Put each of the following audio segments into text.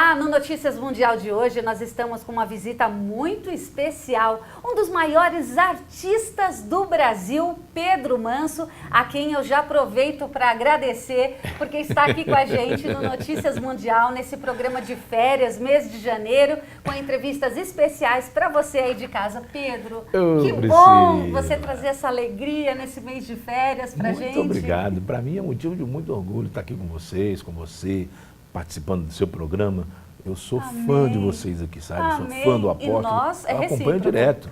Olá, no Notícias Mundial de hoje nós estamos com uma visita muito especial, um dos maiores artistas do Brasil, Pedro Manso, a quem eu já aproveito para agradecer, porque está aqui com a gente no Notícias Mundial, nesse programa de férias, mês de janeiro, com entrevistas especiais para você aí de casa. Pedro, que bom você trazer essa alegria nesse mês de férias para a gente. Muito obrigado, para mim é um motivo de muito orgulho estar aqui com vocês, com você, participando do seu programa. Eu sou fã de vocês aqui, sabe? Amém. Sou fã do apóstolo. E nós, eu acompanho direto.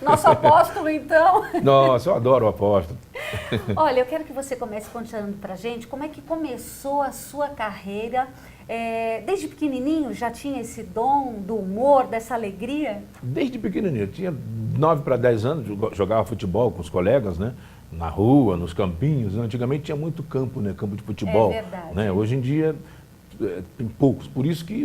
Nosso apóstolo, então. Nossa, eu adoro o apóstolo. Olha, eu quero que você comece contando pra gente como é que começou a sua carreira. Desde pequenininho já tinha esse dom do humor, dessa alegria? Desde pequenininho. Eu tinha 9 para 10 anos, jogava futebol com os colegas, né? Na rua, nos campinhos. Antigamente tinha muito campo, né? Campo de futebol. É verdade. Né? Hoje em dia tem poucos. Por isso que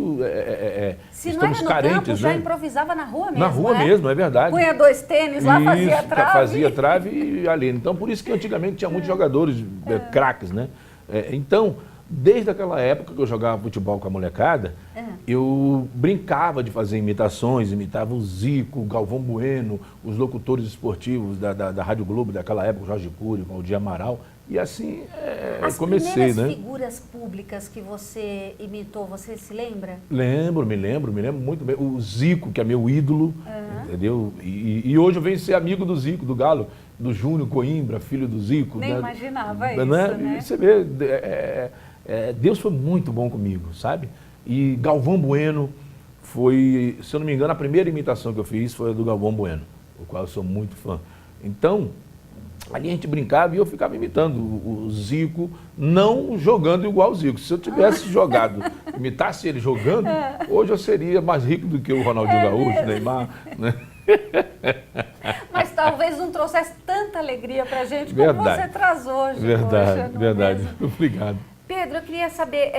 Se estamos não era no carentes. campo, já improvisava na rua mesmo. Na rua mesmo, é verdade. Punha 2 tênis lá, fazia trave. Fazia trave e ali. Então, por isso que antigamente tinha muitos jogadores, craques, né? Então, desde aquela época que eu jogava futebol com a molecada, eu brincava de fazer imitações, imitava o Zico, o Galvão Bueno, os locutores esportivos da Rádio Globo daquela época, o Jorge Cury, o Valdir Amaral, e assim comecei, As primeiras né? figuras públicas que você imitou, você se lembra? Me lembro muito bem. O Zico, que é meu ídolo, entendeu? E hoje eu venho ser amigo do Zico, do Galo, do Júnior Coimbra, filho do Zico. Nem né? imaginava isso, né? E você vê, Deus foi muito bom comigo, sabe? E Galvão Bueno foi, se eu não me engano, a primeira imitação que eu fiz foi a do Galvão Bueno, o qual eu sou muito fã. Então, ali a gente brincava e eu ficava imitando o Zico, não jogando igual o Zico. Se eu tivesse imitasse ele jogando, hoje eu seria mais rico do que o Ronaldinho Gaúcho, Neymar, né? Mas talvez não trouxesse tanta alegria pra gente como você traz hoje. Verdade. Obrigado. Pedro, eu queria saber,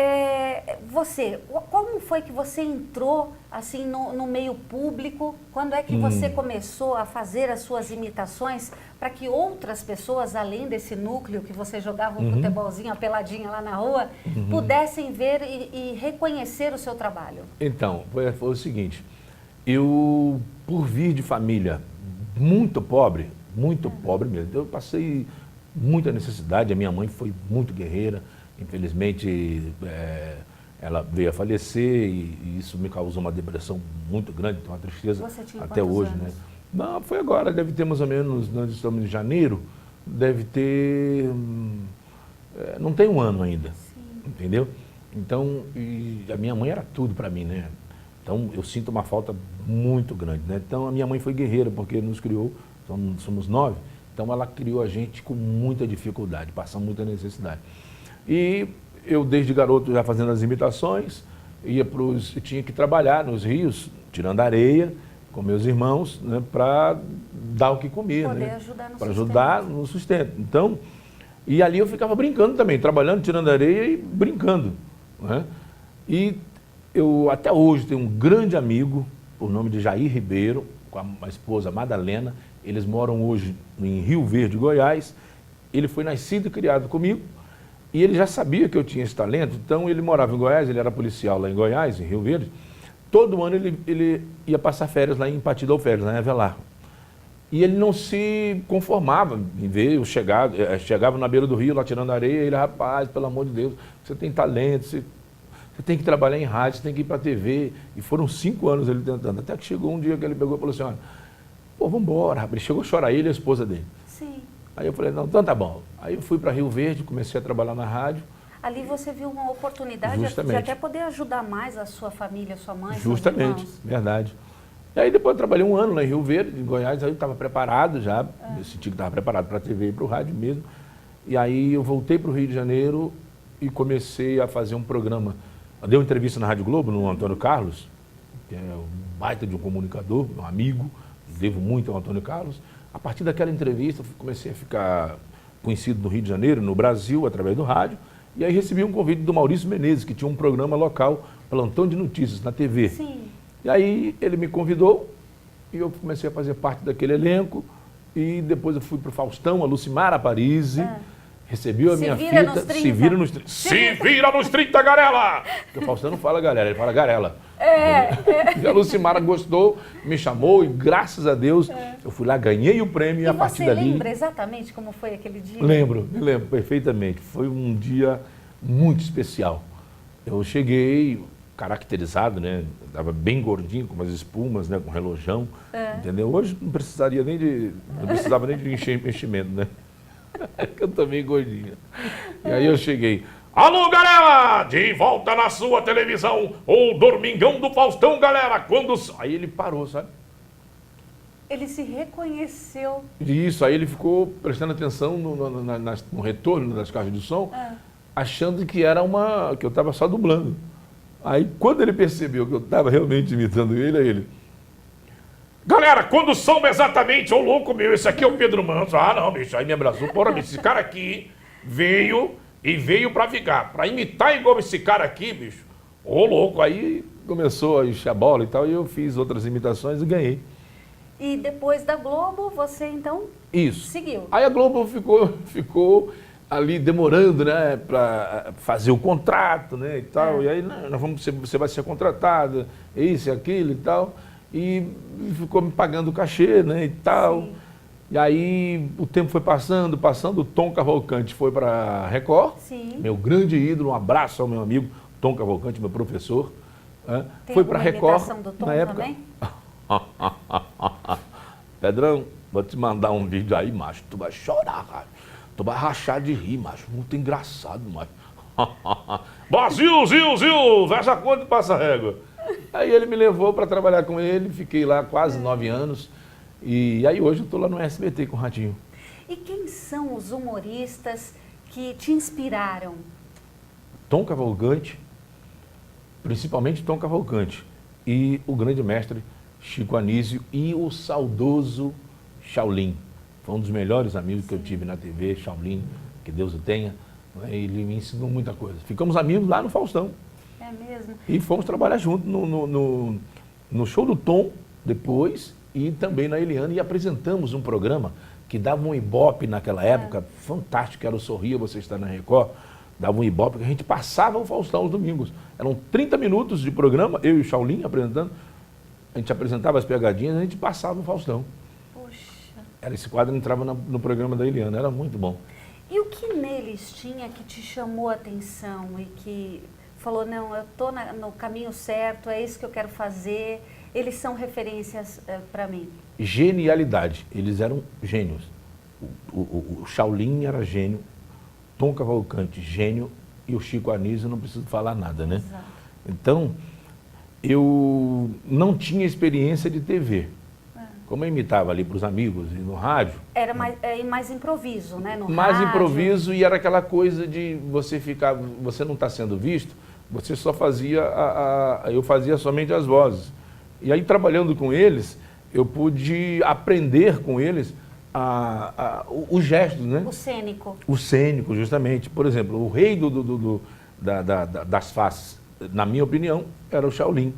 como foi que você entrou assim no meio público? Quando é que você começou a fazer as suas imitações para que outras pessoas, além desse núcleo que você jogava um futebolzinho, a peladinha lá na rua, pudessem ver e reconhecer o seu trabalho? Então, foi o seguinte, eu, por vir de família muito pobre mesmo, eu passei muita necessidade, a minha mãe foi muito guerreira. Infelizmente, ela veio a falecer e isso me causou uma depressão muito grande, uma tristeza até hoje, né? Não, foi agora, deve ter mais ou menos, nós estamos em janeiro, deve ter, não tem um ano ainda, entendeu? Então, a minha mãe era tudo para mim, né? Então, eu sinto uma falta muito grande, né? Então, a minha mãe foi guerreira, porque nos criou, somos 9, então ela criou a gente com muita dificuldade, passando muita necessidade. E eu, desde garoto, já fazendo as imitações, tinha que trabalhar nos rios, tirando areia, com meus irmãos, né, para dar o que comer, poder né? Ajudar no para ajudar no sustento. Então, e ali eu ficava brincando também, trabalhando, tirando areia e brincando, né? E eu até hoje tenho um grande amigo, por nome de Jair Ribeiro, com a esposa Madalena. Eles moram hoje em Rio Verde, Goiás. Ele foi nascido e criado comigo. E ele já sabia que eu tinha esse talento, então ele morava em Goiás, ele era policial lá em Goiás, em Rio Verde. Todo ano ele ia passar férias lá em Patidão-Férias, lá em Avelar. E ele não se conformava em ver eu chegava na beira do rio, lá tirando areia, e ele, rapaz, pelo amor de Deus, você tem talento, você tem que trabalhar em rádio, você tem que ir para a TV. E foram 5 anos ele tentando, até que chegou um dia que ele pegou e falou assim, olha, pô, vamos embora, rapaz. Ele chegou a chorar, ele e a esposa dele. Sim. Aí eu falei, não, então tá bom. Aí eu fui para Rio Verde, comecei a trabalhar na rádio. Ali você viu uma oportunidade de até poder ajudar mais a sua família, a sua mãe, Justamente, seus irmãos. Verdade. E aí depois eu trabalhei 1 ano lá em Rio Verde, em Goiás, aí eu estava preparado já, eu senti que estava preparado para a TV e para o rádio mesmo. E aí eu voltei para o Rio de Janeiro e comecei a fazer um programa. Eu dei uma entrevista na Rádio Globo, no Antônio Carlos, que é um baita de um comunicador, um amigo, devo muito ao Antônio Carlos. A partir daquela entrevista, eu comecei a ficar conhecido no Rio de Janeiro, no Brasil, através do rádio. E aí recebi um convite do Maurício Menezes, que tinha um programa local, Plantão de Notícias, na TV. Sim. E aí ele me convidou e eu comecei a fazer parte daquele elenco. E depois eu fui para o Faustão, a Lucimara Aparize. Recebeu a minha vira fita, nos 30. se vira nos 30. Se vira nos 30, Garela! Porque o Faustão não fala galera, ele fala Garela. E a Lucimara gostou, me chamou e graças a Deus eu fui lá, ganhei o prêmio e a partir você dali... lembra exatamente como foi aquele dia? Me lembro perfeitamente. Foi um dia muito especial. Eu cheguei caracterizado, né? Estava bem gordinho, com umas espumas, né? Com relojão, entendeu? Hoje não precisava nem de enchimento, né? Eu também gordinho. E aí eu cheguei. Alô, galera! De volta na sua televisão, o Domingão do Faustão, galera! Quando... Aí ele parou, sabe? Ele se reconheceu. Isso, aí ele ficou prestando atenção no retorno das caixas de som, achando que era que eu estava só dublando. Aí quando ele percebeu que eu estava realmente imitando ele, aí ele... Galera, quando são exatamente, ô louco meu, esse aqui é o Pedro Manso. Ah, não, bicho, aí me abraçou. Porra, bicho, esse cara aqui veio pra ficar. Pra imitar igual esse cara aqui, bicho. Ô louco, aí começou a encher a bola e tal, e eu fiz outras imitações e ganhei. E depois da Globo, você então seguiu. Aí a Globo ficou ali demorando, né, para fazer o contrato, né, e tal. E aí você vai ser contratado, isso e aquilo e tal. E ficou me pagando o cachê, né, e tal. Sim. E aí o tempo foi passando, o Tom Cavalcante foi para a Record. Sim. Meu grande ídolo, um abraço ao meu amigo Tom Cavalcante, meu professor. Foi para a Record. Do Tom na época. Também? Pedrão, vou te mandar um vídeo aí, macho. Tu vai chorar, cara. Tu vai rachar de rir, macho. Muito engraçado, macho. Brasil, Zil, fecha a conta e passa a régua. Aí ele me levou para trabalhar com ele, fiquei lá quase 9 anos. E aí hoje eu estou lá no SBT com o Ratinho. E quem são os humoristas que te inspiraram? Tom Cavalcante, principalmente Tom Cavalcante. E o grande mestre Chico Anísio e o saudoso Shaolin. Foi um dos melhores amigos que eu tive na TV, Shaolin, que Deus o tenha. Ele me ensinou muita coisa. Ficamos amigos lá no Faustão. É mesmo? E fomos trabalhar junto no show do Tom, depois, e também na Eliana, e apresentamos um programa que dava um ibope naquela época, fantástico, era o Sorria, Você Está na Record, dava um ibope, que a gente passava o Faustão aos domingos. Eram 30 minutos de programa, eu e o Shaolin apresentando, a gente apresentava as pegadinhas, a gente passava o Faustão. Poxa. Esse quadro entrava no programa da Eliana, era muito bom. E o que neles tinha que te chamou a atenção e que falou, não, eu estou no caminho certo, é isso que eu quero fazer, eles são referências para mim? Genialidade, eles eram gênios. O Shaolin era gênio, Tom Cavalcante, gênio, e o Chico Anísio, não preciso falar nada, né? Exato. Então, eu não tinha experiência de TV. Como eu imitava ali para os amigos e no rádio... Era mais improviso, né? No mais rádio. Improviso, e era aquela coisa de você ficar... Você não está sendo visto, você só fazia... eu fazia somente as vozes. E aí, trabalhando com eles, eu pude aprender com eles os gestos, né? O cênico. O cênico, justamente. Por exemplo, o rei das faces, na minha opinião, era o Shaolin.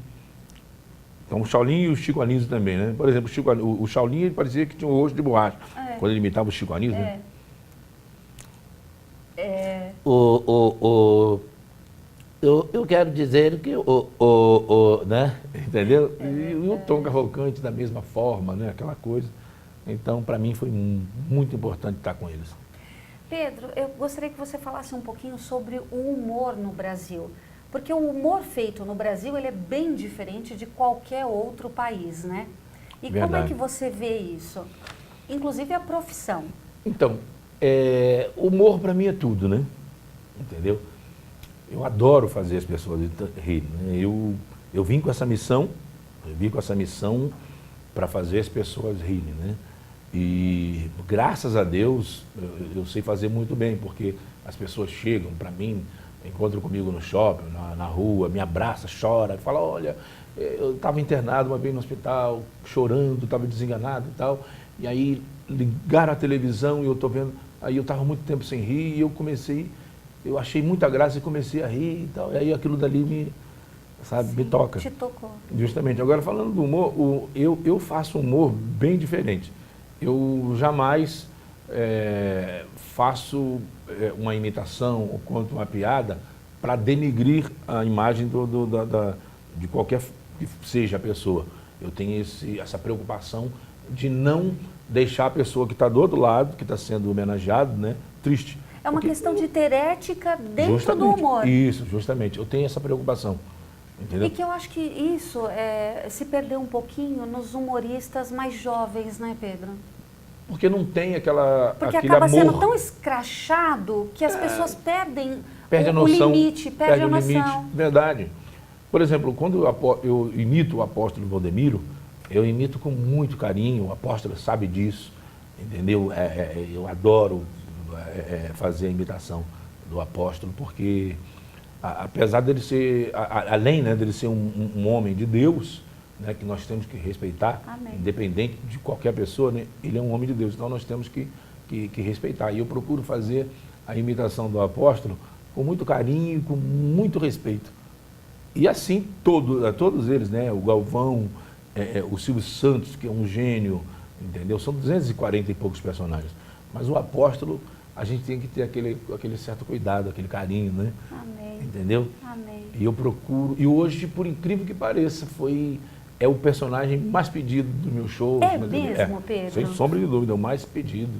Então, o Shaolin e o Chico Anísio também, né? Por exemplo, o Shaolin, ele parecia que tinha um rosto de borracha. Quando ele imitava o Chico Anísio, né? Eu quero dizer que né? Entendeu? E o Tom Cavalcante da mesma forma, né? Aquela coisa. Então, para mim, foi muito importante estar com eles. Pedro, eu gostaria que você falasse um pouquinho sobre o humor no Brasil. Porque o humor feito no Brasil, ele é bem diferente de qualquer outro país, né? E Verdade. Como é que você vê isso? Inclusive a profissão. Então, humor para mim é tudo, né? Entendeu? Eu adoro fazer as pessoas rirem, né? Eu vim com essa missão, para fazer as pessoas rirem, né? E graças a Deus, eu sei fazer muito bem, porque as pessoas chegam para mim, encontram comigo no shopping, na rua, me abraça, chora, fala, olha, eu estava internado uma vez no hospital, chorando, estava desenganado e tal, e aí ligaram a televisão e eu estou vendo, aí eu estava muito tempo sem rir e eu achei muita graça e comecei a rir e tal, e aí aquilo dali me toca. Te tocou. Justamente. Agora, falando do humor, eu faço um humor bem diferente. Eu jamais faço uma imitação ou conto uma piada para denigrir a imagem de qualquer que seja a pessoa. Eu tenho essa preocupação de não deixar a pessoa que está do outro lado, que está sendo homenageado, né, triste. É uma questão de ter ética dentro do Justamente, humor. Isso, justamente. Eu tenho essa preocupação. Entendeu? E que eu acho que isso se perdeu um pouquinho nos humoristas mais jovens, né, Pedro? Porque não tem Porque aquele acaba amor. sendo tão escrachado que as pessoas perdem Perde a noção, o limite, perde a o noção. limite, verdade. Por exemplo, quando eu imito o apóstolo Valdemiro, eu imito com muito carinho, o apóstolo sabe disso, entendeu? Eu adoro fazer a imitação do apóstolo, porque apesar dele ser, além, né, dele ser um homem de Deus, né, que nós temos que respeitar, Amém. Independente de qualquer pessoa, né, ele é um homem de Deus, então nós temos que respeitar. E eu procuro fazer a imitação do apóstolo com muito carinho e com muito respeito. E assim, todos eles, né, o Galvão, o Silvio Santos, que é um gênio, entendeu? São 240 e poucos personagens. Mas o apóstolo, a gente tem que ter aquele certo cuidado, aquele carinho, né? Amém. Entendeu? Amém. E eu procuro, e hoje, por incrível que pareça, é o personagem mais pedido do meu show. É mesmo, Pedro? Sem sombra de dúvida, é o mais pedido.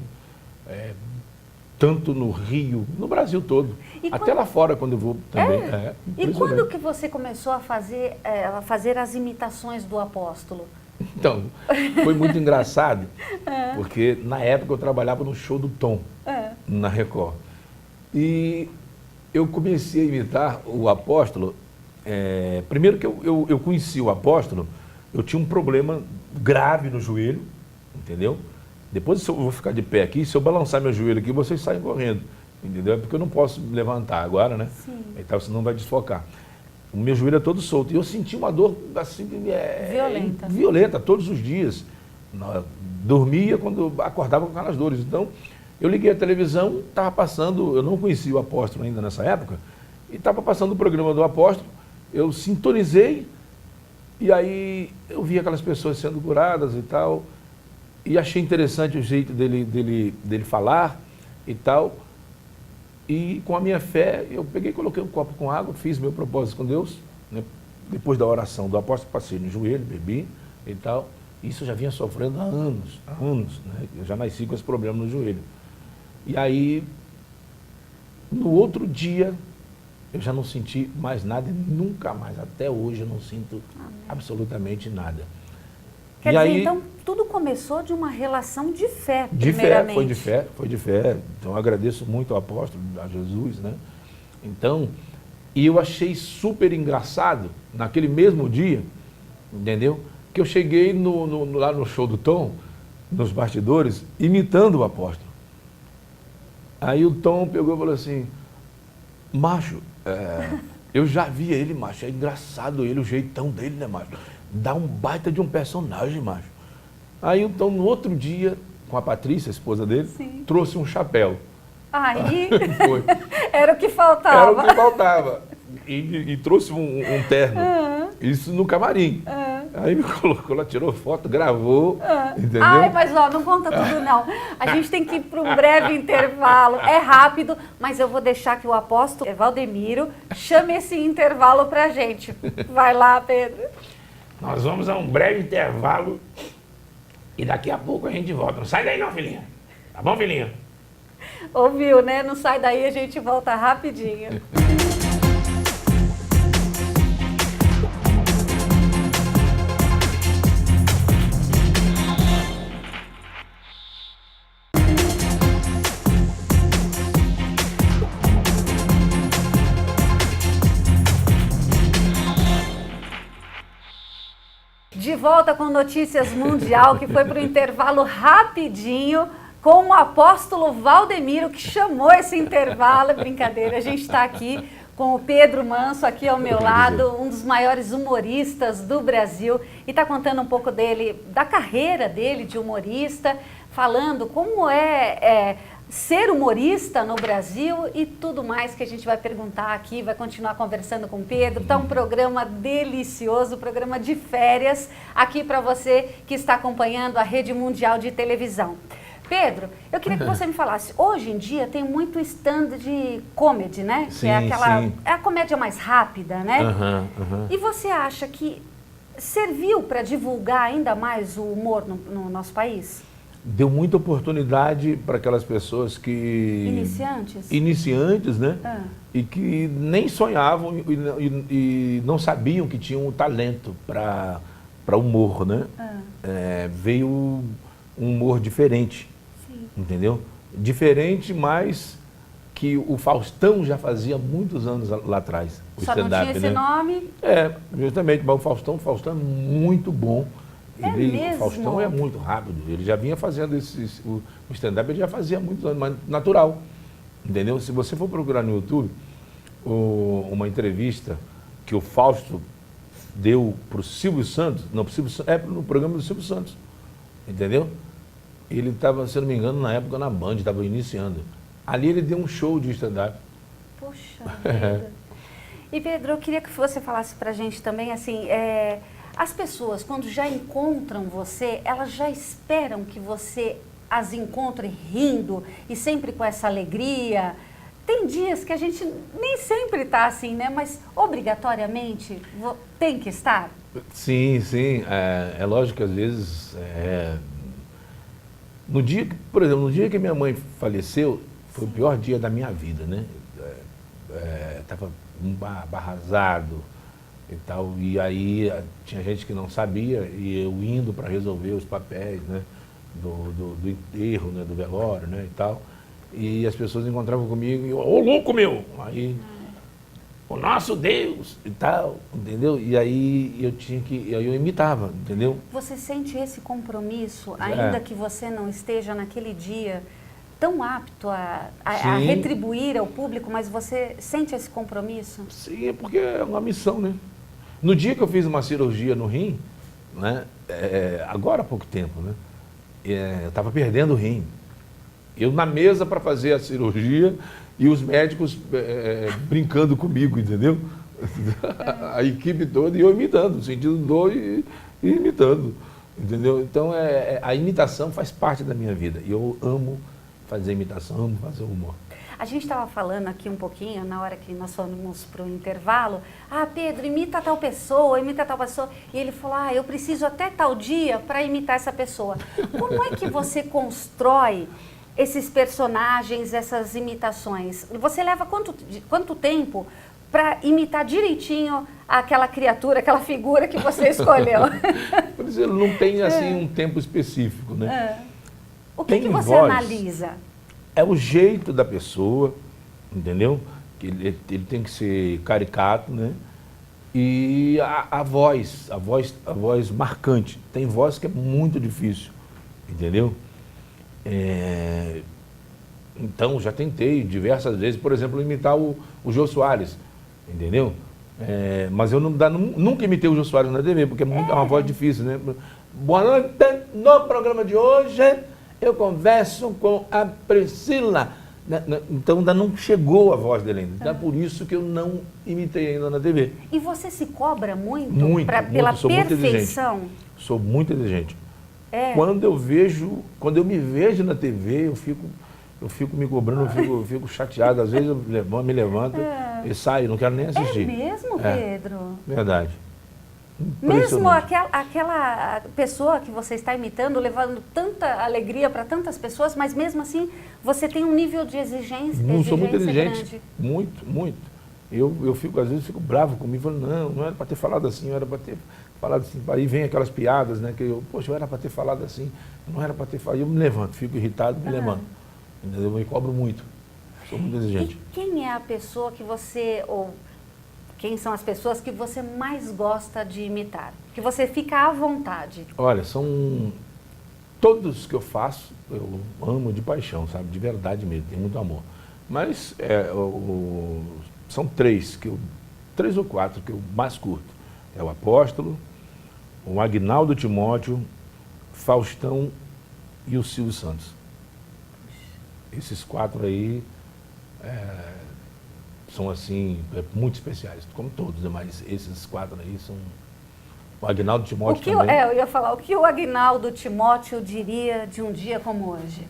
Tanto no Rio, no Brasil todo. Até lá fora, quando eu vou também. E quando que você começou a fazer as imitações do apóstolo? Então, foi muito engraçado, porque na época eu trabalhava no show do Tom, na Record. E eu comecei a imitar o apóstolo. Primeiro que eu conheci o apóstolo, eu tinha um problema grave no joelho, entendeu? Depois, se eu vou ficar de pé aqui, se eu balançar meu joelho aqui, vocês saem correndo, entendeu? É porque eu não posso levantar agora, né? Sim. Então, senão vai desfocar. O meu joelho é todo solto. E eu senti uma dor assim, violenta. Violenta, todos os dias. Dormia quando acordava com aquelas dores. Então, eu liguei a televisão, estava passando, eu não conhecia o apóstolo ainda nessa época, e estava passando o programa do apóstolo, eu sintonizei, e aí eu vi aquelas pessoas sendo curadas e tal, e achei interessante o jeito dele falar e tal. E com a minha fé, eu peguei, coloquei um copo com água, fiz meu propósito com Deus, né? Depois da oração do apóstolo, passei no joelho, bebi e tal. Isso eu já vinha sofrendo há anos, né? Eu já nasci com esse problema no joelho. E aí, no outro dia, eu já não senti mais nada, nunca mais. Até hoje eu não sinto absolutamente nada. Quer dizer, então, tudo começou de uma relação de fé, primeiramente. Foi de fé. Então, eu agradeço muito ao apóstolo, a Jesus, né? Então, e eu achei super engraçado, naquele mesmo dia, entendeu? Que eu cheguei lá no show do Tom, nos bastidores, imitando o apóstolo. Aí o Tom pegou e falou assim, macho, eu já vi ele, macho, é engraçado ele, o jeitão dele, né, macho? Dá um baita de um personagem, macho. Aí então, no outro dia, com a Patrícia, a esposa dele, Sim. trouxe um chapéu. Aí, Foi. Era o que faltava. Era o que faltava. E trouxe um terno. Isso no camarim. Aí me colocou, ela tirou foto, gravou, entendeu? Ai, mas ó, não conta tudo não. A gente tem que ir para um breve intervalo. É rápido, mas eu vou deixar que o apóstolo Valdemiro chame esse intervalo pra gente. Vai lá, Pedro. Nós vamos a um breve intervalo e daqui a pouco a gente volta. Não sai daí não, filhinha. Tá bom, filhinha? Ouviu, né? Não sai daí, a gente volta rapidinho. De volta com Notícias Mundial, que foi para o intervalo rapidinho, com o apóstolo Valdemiro, que chamou esse intervalo. Brincadeira, a gente está aqui com o Pedro Manso, aqui ao meu lado, um dos maiores humoristas do Brasil, e está contando um pouco dele, da carreira dele de humorista, falando como ser humorista no Brasil e tudo mais que a gente vai perguntar aqui, vai continuar conversando com o Pedro. Está um programa delicioso, programa de férias, aqui para você que está acompanhando a Rede Mundial de Televisão. Pedro, eu queria que você me falasse, hoje em dia tem muito stand de comedy, né? Sim, que é aquela, sim. é a comédia mais rápida, né? Aham. E você acha que serviu para divulgar ainda mais o humor no nosso país? Deu muita oportunidade para aquelas pessoas que... Iniciantes? Iniciantes, né? Ah. E que nem sonhavam e não sabiam que tinham um talento para humor, né? Veio um humor diferente, Sim. entendeu? Diferente, mas que o Faustão já fazia muitos anos lá atrás. O Só não tinha stand-up, esse né? Nome? Justamente, mas o Faustão é muito bom. Mesmo? O Faustão é muito rápido, ele já vinha fazendo o stand-up, ele já fazia há muitos anos, mas natural, entendeu? Se você for procurar no YouTube, uma entrevista que o Fausto deu para o Silvio Santos, não, pro Silvio, no programa do Silvio Santos, entendeu? Ele estava, se não me engano, na época na Band, estava iniciando. Ali ele deu um show de stand-up. Poxa vida. E Pedro, eu queria que você falasse pra gente também, assim, as pessoas quando já encontram você, elas já esperam que você as encontre rindo e sempre com essa alegria. Tem dias que a gente nem sempre está assim, né? Mas obrigatoriamente tem que estar. Sim, sim. É lógico que às vezes... No dia, por exemplo, no dia que minha mãe faleceu, foi o pior dia da minha vida, né? Estava arrasado e tal, e aí tinha gente que não sabia, e eu indo para resolver os papéis, né? Do enterro, né? Do velório, né? E tal, e as pessoas encontravam comigo e eu, ô louco meu! Aí, o nosso Deus! E tal, entendeu? E aí eu imitava, entendeu? Você sente esse compromisso, ainda que você não esteja naquele dia tão apto a retribuir ao público, mas você sente esse compromisso? Sim, é porque é uma missão, né? No dia que eu fiz uma cirurgia no rim, né? Agora há pouco tempo, né? Eu estava perdendo o rim. Eu na mesa para fazer a cirurgia e os médicos brincando comigo, entendeu? A equipe toda e eu imitando, sentindo dor e imitando, entendeu? Então a imitação faz parte da minha vida e eu amo fazer imitação, amo fazer humor. A gente estava falando aqui um pouquinho, na hora que nós fomos para o intervalo, Pedro, imita tal pessoa, e ele falou, eu preciso até tal dia para imitar essa pessoa. Como é que você constrói esses personagens, essas imitações? Você leva quanto tempo para imitar direitinho aquela criatura, aquela figura que você escolheu? Por exemplo, não tem assim um tempo específico, né? O que você analisa? É o jeito da pessoa, entendeu? Que ele tem que ser caricato, né? E a voz marcante. Tem voz que é muito difícil, entendeu? Então, já tentei diversas vezes, por exemplo, imitar o Jô Soares, entendeu? Mas eu nunca imitei o Jô Soares na TV, porque é uma voz difícil, né? Boa noite, no programa de hoje eu converso com a Priscila. Então ainda não chegou a voz dele ainda. Então é por isso que eu não imitei ainda na TV. E você se cobra muito, Sou pela perfeição? Muito exigente. Sou muito exigente. Quando eu me vejo na TV, eu fico me cobrando, eu fico chateado. Às vezes eu me levanto e saio, não quero nem assistir. É mesmo, Pedro? Verdade. Mesmo aquela pessoa que você está imitando, levando tanta alegria para tantas pessoas, mas mesmo assim você tem um nível de exigência Não sou muito grande. exigente. Muito. Às vezes fico bravo comigo, falo, não era para ter falado assim, não era para ter falado assim. Aí vem aquelas piadas, né? Eu era para ter falado assim, não era para ter falado. Eu me levanto, fico irritado, me levanto. Entendeu? Eu me cobro muito. Sou muito exigente. E quem é a pessoa que você, ou quem são as pessoas que você mais gosta de imitar? Que você fica à vontade? Olha, são todos que eu faço, eu amo de paixão, sabe? De verdade mesmo, tem muito amor. Mas são três ou quatro que eu mais curto. É o Apóstolo, o Aguinaldo Timóteo, Faustão e o Silvio Santos. Esses quatro aí são assim, muito especiais, como todos, mas esses quatro aí O Aguinaldo Timóteo que também. eu ia falar, o que o Aguinaldo Timóteo diria de um dia como hoje,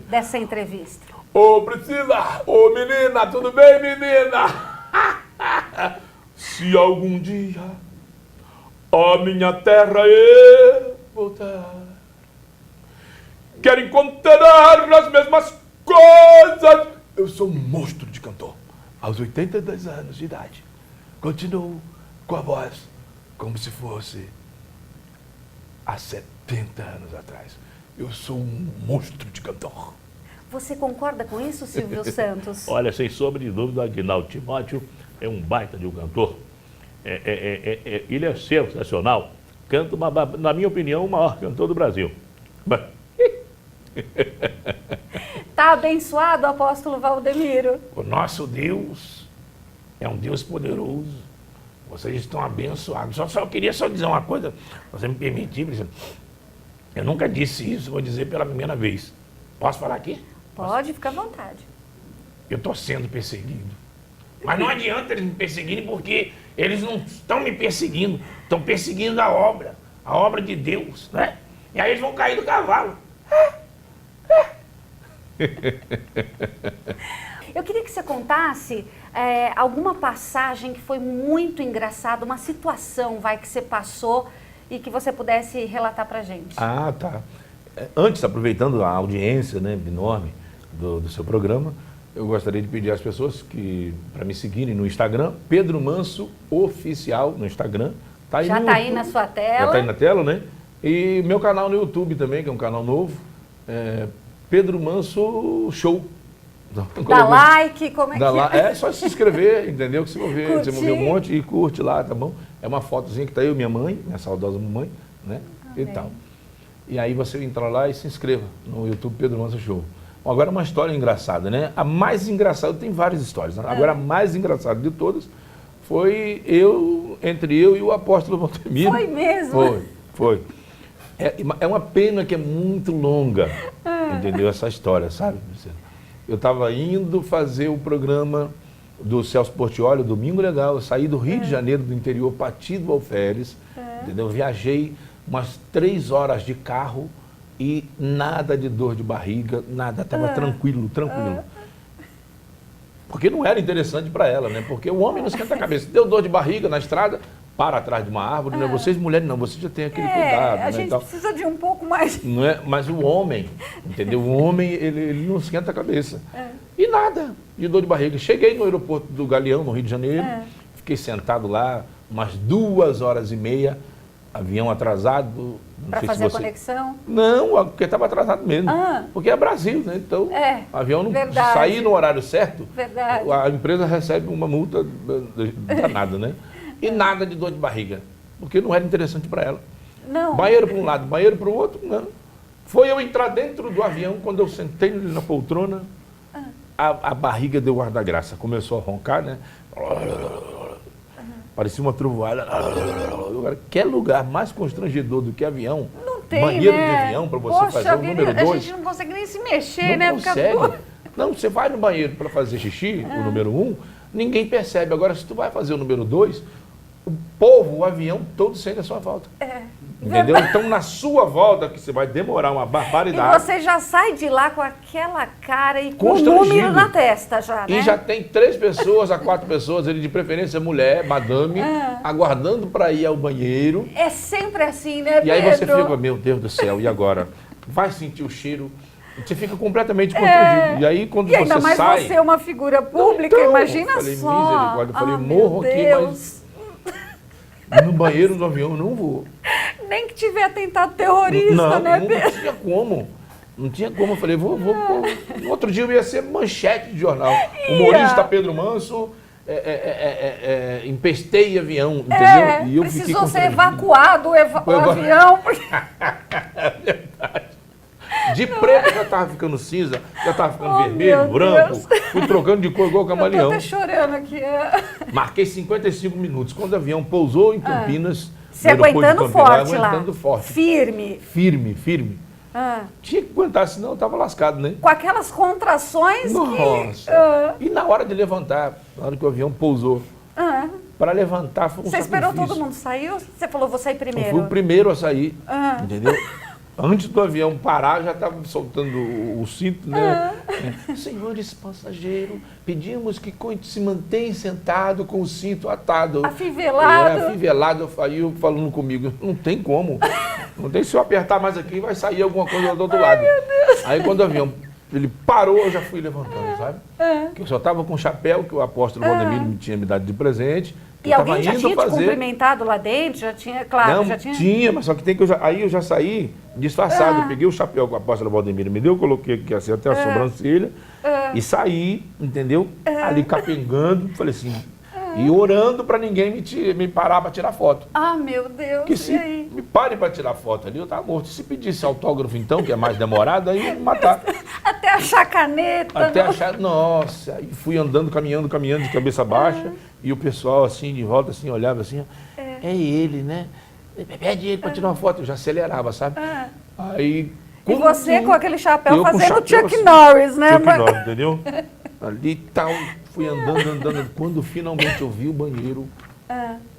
dessa entrevista? Ô Priscila, ô menina, tudo bem, menina? Se algum dia a minha terra eu voltar, quero encontrar as mesmas coisas. Eu sou um monstro de cantor. Aos 82 anos de idade, continuo com a voz como se fosse há 70 anos atrás. Eu sou um monstro de cantor. Você concorda com isso, Silvio Santos? Olha, sem sombra de dúvida, Aguinaldo Timóteo é um baita de um cantor. Ele é sensacional. Canta, na minha opinião, o maior cantor do Brasil. Está abençoado, apóstolo Valdemiro? O nosso Deus é um Deus poderoso. Vocês estão abençoados. Eu queria dizer uma coisa, você me permitir, eu nunca disse isso, vou dizer pela primeira vez. Posso falar aqui? Pode, fica à vontade. Eu estou sendo perseguido. Mas não adianta eles me perseguirem, porque eles não estão me perseguindo, estão perseguindo a obra de Deus, né? E aí eles vão cair do cavalo. Eu queria que você contasse alguma passagem que foi muito engraçada, uma situação, que você passou e que você pudesse relatar pra gente. Ah, tá. Antes, aproveitando a audiência, né, enorme do seu programa, eu gostaria de pedir às pessoas para me seguirem no Instagram, Pedro Manso Oficial no Instagram. Tá aí já no está aí YouTube. na sua tela. Já está aí na tela, né? E meu canal no YouTube também, que é um canal novo, Pedro Manso Show. Dá like, como é que é? É só se inscrever, entendeu? Que você vai ver, você vai ver um monte e curte lá, tá bom? É uma fotozinha que tá eu e minha mãe, minha saudosa mamãe, né? E tal. E aí você entra lá e se inscreva no YouTube Pedro Manso Show. Bom, agora uma história engraçada, né? A mais engraçada, tem várias histórias, né? Agora a mais engraçada de todas foi entre eu e o apóstolo Valdemiro. Foi mesmo? Foi. É uma pena que é muito longa, entendeu? Essa história, sabe? Eu estava indo fazer o programa do Celso Portiolli, Domingo Legal. Eu saí do Rio de Janeiro, do interior, Partido do Alferes, entendeu? Viajei umas 3 horas de carro e nada de dor de barriga, nada, estava tranquilo. Porque não era interessante para ela, né? Porque o homem não esquenta a cabeça. Deu dor de barriga na estrada, para atrás de uma árvore, né? Vocês mulheres não, vocês já têm aquele cuidado, né? A gente precisa de um pouco mais. Não é? Mas o homem, entendeu? O homem, ele não esquenta a cabeça. E nada de dor de barriga. Cheguei no aeroporto do Galeão, no Rio de Janeiro, fiquei sentado lá umas 2 horas e meia, avião atrasado. Para fazer a conexão? Não, porque estava atrasado mesmo. Porque é Brasil, né? Então, o avião não sair no horário certo, a empresa recebe uma multa danada, né? E nada de dor de barriga, porque não era interessante para ela. Não. Banheiro para um lado, banheiro para o outro, não. Foi eu entrar dentro do avião, quando eu sentei na poltrona, a barriga deu ar da graça. Começou a roncar, né? Parecia uma trovoada. Quer lugar mais constrangedor do que avião? Não tem, banheiro né? de avião para você fazer o número 2. A gente não consegue nem se mexer, não né? Consegue. Não, você vai no banheiro para fazer xixi, o número 1, ninguém percebe. Agora, se tu vai fazer o número 2, o povo, o avião, todo sente a sua volta. Entendeu? Então, na sua volta, que você vai demorar uma barbaridade. E você já sai de lá com aquela cara e com o número na testa já, né? E já tem 3 pessoas a 4 pessoas, ele de preferência mulher, madame, aguardando para ir ao banheiro. É sempre assim, né, Pedro? E aí você fica, meu Deus do céu, e agora? Vai sentir o cheiro, você fica completamente constrangido. E aí, quando você sai... ainda mais você é uma figura pública, então, imagina falei, só. Misericórdia, eu falei, morro aqui, mas... No banheiro do avião eu não vou. Nem que tiver atentado terrorista, né, Pedro? Não tinha como. Não tinha como. Eu falei, vou. No outro dia eu ia ser manchete de jornal. Humorista Pedro Manso empesteia avião, entendeu? E eu precisou ser evacuado o avião. Verdade. De preto já estava ficando cinza, já estava ficando vermelho, branco. Fui trocando de cor igual camaleão. Eu tô até chorando aqui. Marquei 55 minutos. Quando o avião pousou em Campinas... Você aguentando forte lá. Aguentando forte. Firme. Firme. Tinha que aguentar, senão eu estava lascado, né? Com aquelas contrações. Nossa. E na hora de levantar, na hora que o avião pousou, para levantar foi um Você sacrifício. esperou todo mundo sair ou você falou, vou sair Eu primeiro? fui o primeiro a sair, Ah. entendeu? Antes do avião parar, já estava soltando o cinto, né? Senhores passageiros, pedimos que se mantenham sentados com o cinto atado. Afivelado. Afivelado, eu falando comigo, não tem como. Não tem, se eu apertar mais aqui, vai sair alguma coisa do outro lado. Meu Deus. Aí quando o avião ele parou, eu já fui levantando, sabe? Que eu só estava com o chapéu que o apóstolo Valdemiro me tinha me dado de presente. E alguém já tinha te cumprimentado lá dentro? Já tinha, claro, não, já tinha? mas só que tem que aí eu já saí disfarçado. Eu peguei o chapéu que o apóstolo Valdemiro me deu, coloquei aqui assim até a sobrancelha e saí, entendeu? Ali capengando, falei assim, e orando para ninguém me parar para tirar foto. Ah, meu Deus, Porque se me parem para tirar foto ali, eu estava morto. Se pedisse autógrafo então, que é mais demorado, aí ia me matar. Até achar caneta. Até achar, nossa, aí fui andando, caminhando de cabeça baixa, e o pessoal assim, de volta, assim, olhava assim, é ele, né? Pede ele para tirar uma foto, eu já acelerava, sabe? Aí... E você com aquele chapéu fazendo chapéu, Chuck assim, Norris, né? Chuck Norris, entendeu? Ali tal, fui andando, quando finalmente eu vi o banheiro,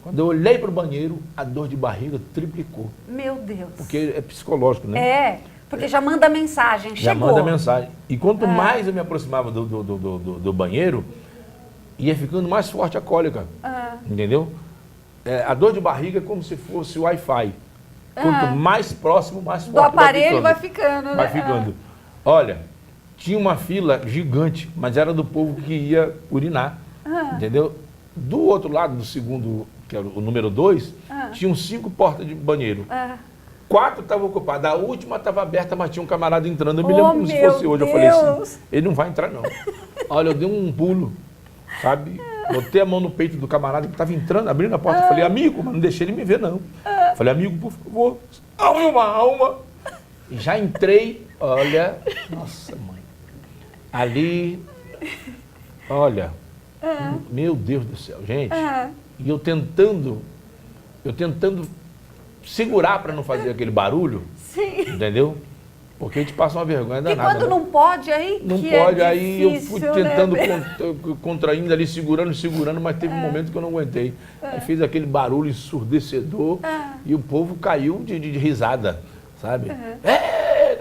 quando eu olhei para o banheiro, a dor de barriga triplicou. Meu Deus. Porque é psicológico, né? É, porque já manda mensagem, Já chegou. manda mensagem. E quanto mais eu me aproximava do banheiro, ia ficando mais forte a cólica. Entendeu? A dor de barriga é como se fosse o Wi-Fi. Quanto mais próximo, mais forte do aparelho vai ficando, né? Vai ficando. Olha, tinha uma fila gigante, mas era do povo que ia urinar. Entendeu? Do outro lado, do segundo, que era o número 2, tinham 5 portas de banheiro. 4 estavam ocupadas, a última estava aberta, mas tinha um camarada entrando. Eu me lembro como se fosse hoje. Eu falei assim, ele não vai entrar não. Olha, eu dei um pulo, sabe? Botei a mão no peito do camarada que estava entrando, abrindo a porta. Falei, amigo, mas não deixei ele me ver não. Falei, amigo, por favor, salve uma alma. E já entrei, olha, nossa mãe. Ali, olha, meu Deus do céu, gente. E eu tentando segurar para não fazer aquele barulho. Sim. Entendeu? Porque a gente passa uma vergonha danada. E quando não pode, aí não que pode, é aí eu difícil, fui tentando, né? contraindo ali, segurando, mas teve um momento que eu não aguentei. Aí fiz aquele barulho ensurdecedor e o povo caiu de risada, sabe?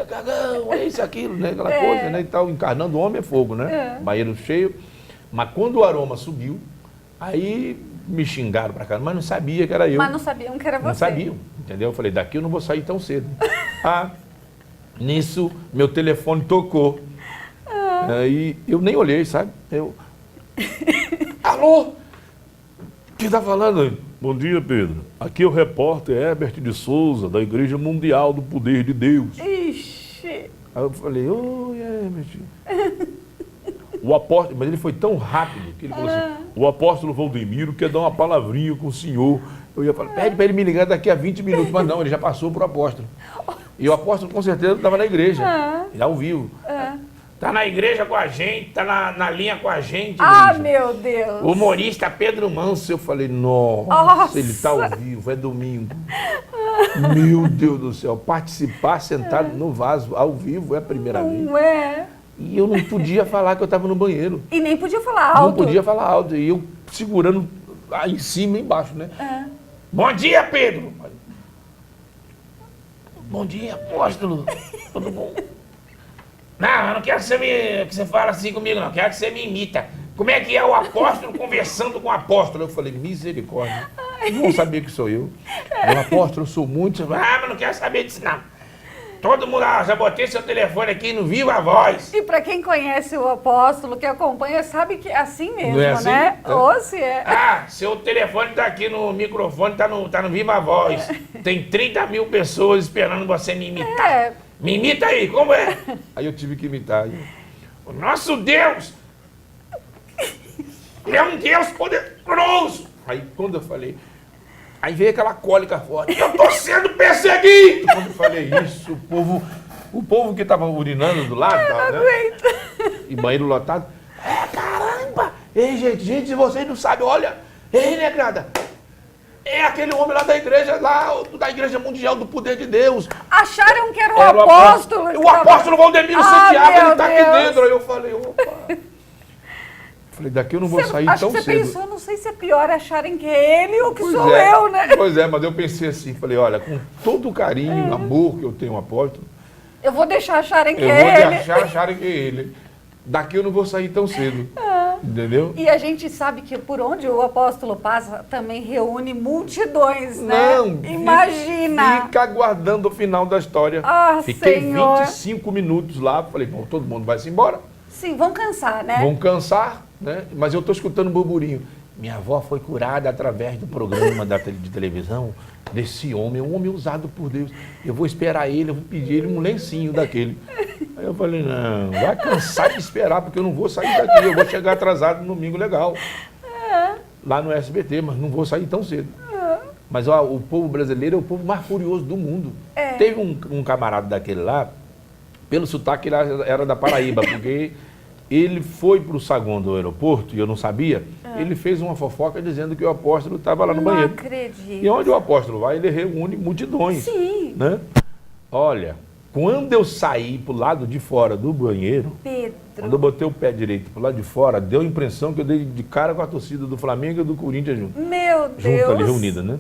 Cagão, é isso, aquilo, né? Aquela coisa, né? E tal, encarnando o homem é fogo, né? Banheiro cheio. Mas quando o aroma subiu, aí me xingaram pra caramba, mas não sabia que era eu. Mas não sabiam que era você. Não sabiam, entendeu? Eu falei, daqui eu não vou sair tão cedo. Nisso, meu telefone tocou. Aí eu nem olhei, sabe? Alô? Quem tá falando? Bom dia, Pedro. Aqui é o repórter Herbert de Souza, da Igreja Mundial do Poder de Deus. Ixi. Aí eu falei, oi, Herbert. O apóstolo, mas ele foi tão rápido que ele falou assim, o apóstolo Valdemiro quer dar uma palavrinha com o senhor. Eu ia falar, pede para ele me ligar daqui a 20 minutos. Mas não, ele já passou para o apóstolo. E o apóstolo com certeza estava na igreja, ao vivo. Está na igreja com a gente, está na linha com a gente. Ah, meu Deus. O humorista Pedro Manso. Eu falei, nossa, ele está ao vivo, é domingo. Meu Deus do céu, participar sentado no vaso, ao vivo, é a primeira vez. Não é? E eu não podia falar que eu estava no banheiro. E nem podia falar alto. Não podia falar alto. E eu segurando aí em cima e embaixo, né? Bom dia, Pedro. Bom dia, apóstolo. Tudo bom? Não, eu não quero que você fale assim comigo, não. Eu quero que você me imita. Como é que é o apóstolo conversando com o apóstolo? Eu falei, misericórdia. Não vão saber que sou eu. O apóstolo, eu sou muito... mas não quero saber disso, não. Todo mundo, já botei seu telefone aqui no Viva Voz. E para quem conhece o apóstolo, que acompanha, sabe que é assim mesmo, não é assim? né? Ou se é. Seu telefone tá aqui no microfone, tá no Viva Voz. Tem 30 mil pessoas esperando você me imitar. Me imita aí, como é? Aí eu tive que imitar. O nosso Deus é um Deus poderoso. Aí quando eu falei... Aí veio aquela cólica forte. Eu tô sendo perseguido! Quando eu falei isso, o povo que tava urinando do lado, não né? aguento. E banheiro lotado. Caramba! Ei, gente, se vocês não sabem, olha, ei, negrada, é aquele homem lá da igreja mundial do poder de Deus. Acharam que era o apóstolo. O apóstolo Valdemiro Santiago, ele tá aqui dentro. Aí eu falei, opa. falei, daqui eu não vou sair acho tão que você cedo. pensou, não sei se é pior acharem que é ele ou que Pois sou é, eu, né? Pois é, mas eu pensei assim, falei, olha, com todo o carinho, amor que eu tenho ao apóstolo, Eu vou deixar acharem que eu é vou ele. acharem que é ele. Daqui eu não vou sair tão cedo. Entendeu? E a gente sabe que por onde o apóstolo passa também reúne multidões, né? Não, Imagina! Fica aguardando o final da história. Ah, Fiquei Senhor. 25 minutos lá, falei, bom, todo mundo vai se embora. Sim, vão cansar, né? Vão cansar, né? Mas eu estou escutando um burburinho. Minha avó foi curada através do programa de televisão desse homem, um homem usado por Deus. Eu vou esperar ele, eu vou pedir ele um lencinho daquele. Aí eu falei, não, vai cansar de esperar, porque eu não vou sair daqui, eu vou chegar atrasado no domingo legal. Lá no SBT, mas não vou sair tão cedo. Mas ó, o povo brasileiro é o povo mais curioso do mundo. Teve um camarada daquele lá, pelo sotaque ele era da Paraíba, porque ele foi para o saguão do aeroporto, e eu não sabia, ele fez uma fofoca dizendo que o apóstolo estava lá no banheiro. Não acredito. E onde o apóstolo vai, ele reúne multidões. Sim. Né? Olha, quando eu saí para o lado de fora do banheiro, Pedro. quando eu botei o pé direito para o lado de fora, deu a impressão que eu dei de cara com a torcida do Flamengo e do Corinthians junto. Meu Deus. Junto ali, reunida, né?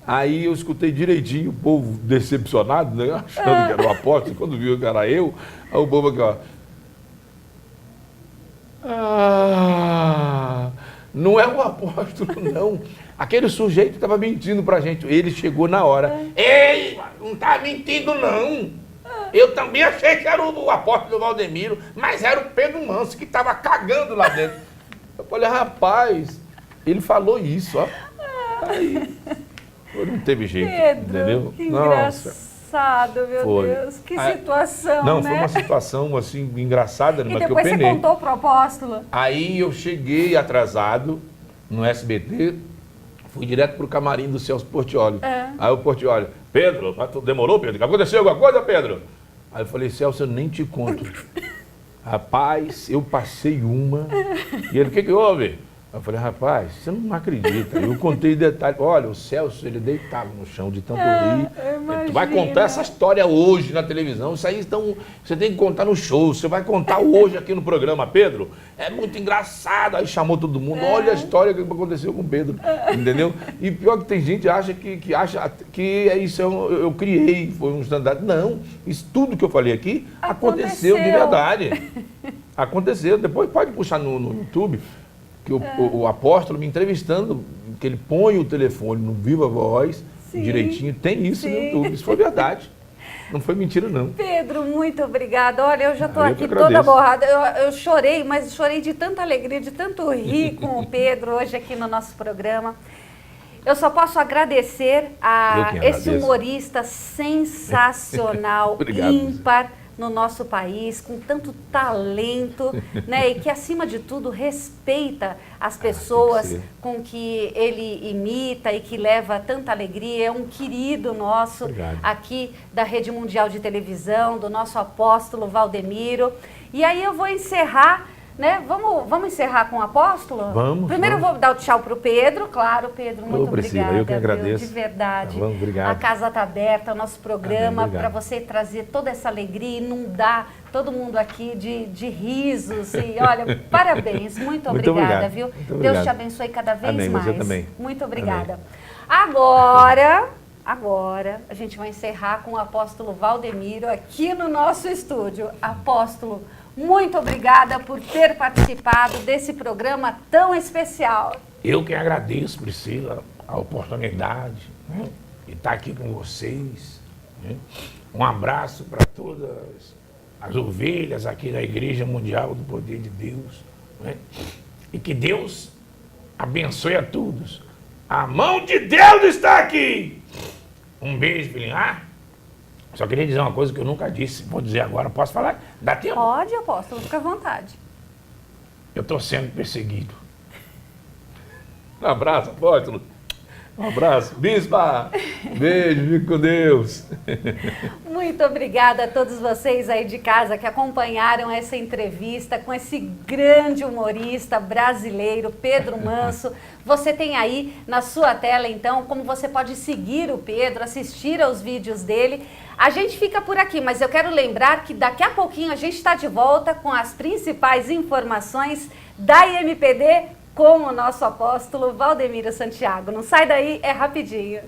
Aí eu escutei direitinho, o povo decepcionado, né? Achando que era o apóstolo, quando viu que era eu, aí o povo aqui, ó. Não é o apóstolo, não. Aquele sujeito estava mentindo pra gente. Ele chegou na hora. Ei, não tá mentindo, não. Eu também achei que era o apóstolo Valdemiro, mas era o Pedro Manso que estava cagando lá dentro. Eu falei, rapaz, ele falou isso, ó. Aí, não teve jeito, Pedro, entendeu? que Nossa. engraçado, meu Foi. Deus. Que situação, Não, né? foi uma situação assim engraçada, E mas que eu depois você penei. contou pro apóstolo? Aí eu cheguei atrasado no SBT, fui direto pro camarim do Celso Portiolli. Aí o Portiolli, Pedro, mas tu demorou, Pedro? Aconteceu alguma coisa, Pedro? Aí eu falei, Celso, eu nem te conto. Rapaz, eu passei uma. E ele, o que houve? Eu falei, rapaz, você não acredita. Eu contei detalhes. Olha, o Celso, ele deitava no chão de tanto rir. Tu vai contar essa história hoje na televisão. Isso aí então, você tem que contar no show. Você vai contar hoje aqui no programa, Pedro. É muito engraçado. Aí chamou todo mundo. Olha a história que aconteceu com o Pedro. Entendeu? E pior que tem gente que acha que é isso eu criei, foi um standard. Não, isso tudo que eu falei aqui aconteceu de verdade. Aconteceu. Depois pode puxar no YouTube. Que o apóstolo me entrevistando, que ele põe o telefone no Viva Voz, direitinho, tem isso no YouTube, isso foi verdade. Não foi mentira, não. Pedro, muito obrigada. Olha, eu já estou Eu aqui que toda agradeço. borrada. Eu chorei, mas chorei de tanta alegria, de tanto rir com o Pedro hoje aqui no nosso programa. Eu só posso agradecer a Eu que esse agradeço. humorista sensacional, Obrigado, ímpar no nosso país, com tanto talento, né? E que, acima de tudo, respeita as pessoas ser. com que ele imita e que leva tanta alegria. É um querido nosso Obrigado. aqui da Rede Mundial de Televisão, do nosso apóstolo Valdemiro. E aí eu vou encerrar, né? Vamos encerrar com o apóstolo? Vamos, Primeiro vamos. eu vou dar o tchau para o Pedro, claro, Pedro, muito Priscila, obrigada. eu que agradeço. Viu? De verdade. Tá bom, obrigado. A casa está aberta, o nosso programa, Amém, para obrigado. você trazer toda essa alegria, inundar todo mundo aqui de risos. E olha, parabéns, muito Muito obrigada, obrigado. viu? Muito Deus obrigado. te abençoe cada vez Amém, mais. você também. Muito obrigada. Amém. Agora, a gente vai encerrar com o apóstolo Valdemiro aqui no nosso estúdio. Apóstolo, muito obrigada por ter participado desse programa tão especial. Eu que agradeço, Priscila, a oportunidade, né, de estar aqui com vocês. Né. Um abraço para todas as ovelhas aqui da Igreja Mundial do Poder de Deus. Né. E que Deus abençoe a todos. A mão de Deus está aqui. Um beijo, filhinho. Só queria dizer uma coisa que eu nunca disse. Vou dizer agora. Posso falar? Dá tempo? Pode, apóstolo, fica à vontade. Eu estou sendo perseguido. Um abraço, apóstolo. Um abraço. Bispa. Beijo, fique com Deus. Muito Muito obrigada a todos vocês aí de casa que acompanharam essa entrevista com esse grande humorista brasileiro, Pedro Manso. Você tem aí na sua tela, então, como você pode seguir o Pedro, assistir aos vídeos dele. A gente fica por aqui, mas eu quero lembrar que daqui a pouquinho a gente está de volta com as principais informações da IMPD com o nosso apóstolo Valdemiro Santiago. Não sai daí, é rapidinho.